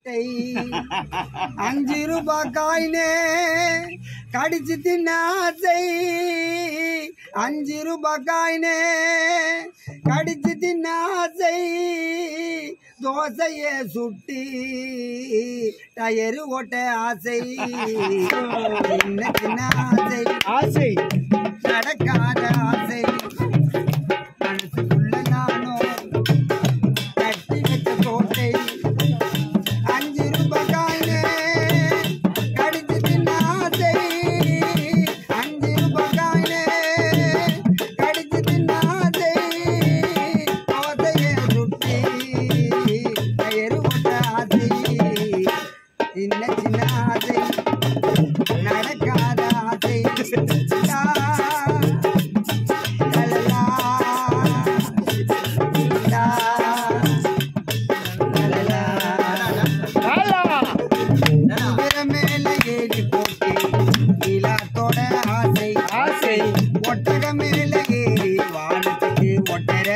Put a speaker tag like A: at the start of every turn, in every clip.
A: கோட்டை 5 ரூபாய் காயினே கடிச்சு தின்ன ஆசை 5 ரூபாய் காயினே கடிச்சு தின்ன ஆசை தோசைய சுட்டி டயரு ஓட்ட ஆசை சின்ன சின்ன ஆசை
B: ஆசை
A: நடக்காத ஆசை மனசுக்குள்ள நானும் கட்டி வச்ச கோட்டை 5 ரூபாய் காயினே கடிச்சு தின்ன ஆசை 5 ரூபாய் காயினே கடிச்சு தின்ன ஆசை தோசைய சுட்டி டயரு ஓட்ட ஆசை சின்ன சின்ன ஆசை நடக்காத ஆசை ஒட்டக மேல ஏறி வானத்துக்கு ஒட்டர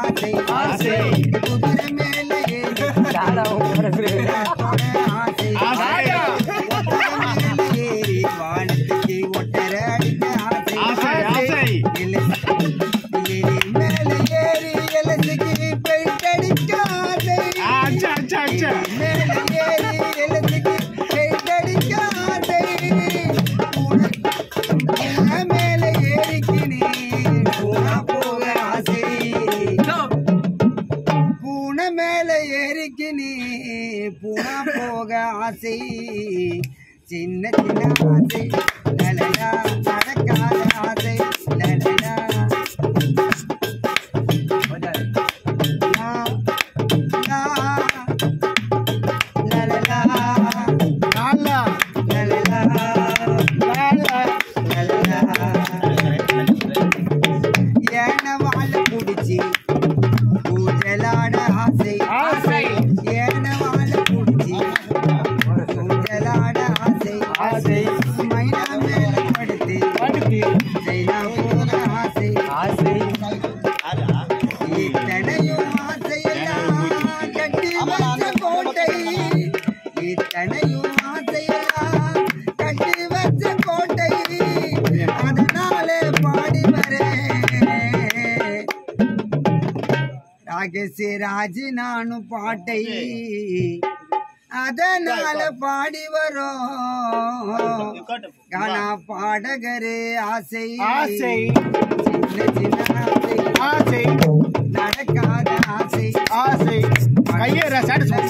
A: ஆசை ஆசை குதிரை மேல ஏறி ஆசை ஒட்டக மேல ஏறி வானத்துக்கு ஒட்டர ஆசை ஆசை மேல ஏறி எலத்துக்கு பெயிண்ட் அடிக்க ஆசை மேல ஏறி எலத்துக்கு பெயிண்ட் அடிக்க ஆசை மேல ஏறிக்கினே பூனா போக ஆசை பூனை மேல ஏறிக்கினே பூனா போக ஆசை சின்ன சின்ன ஆசை லலலா நடக்காத ஆசை லலலா ஊஞ்சலாட ஆசை ஆசை ஏனவாழ குடிச்சி ஊஞ்சலாட ஆசை ஆசை மைனா மேல படுத்து ஜெயிலா போக ஆசை ஆசை இத்தனையும் ஆசையெல்லாம் கட்டி வச்ச கோட்டை இத்தனையும் ஆசையெல்லாம் கட்டி வச்ச கோட்டை அதனாலே பாடி ராஜ நானும் பாட்டை அதனால பாடி வரோம் கானா பாடகரே ஆசை ஆசை சின்ன சின்ன ஆசை ஆசை நடக்காத ஆசை ஆசை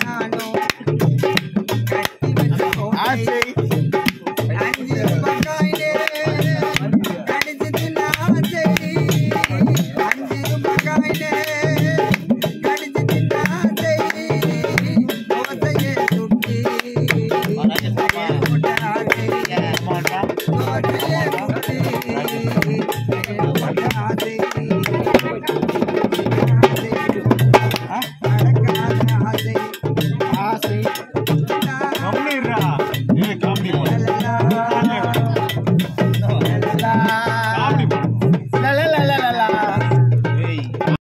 A: நானும்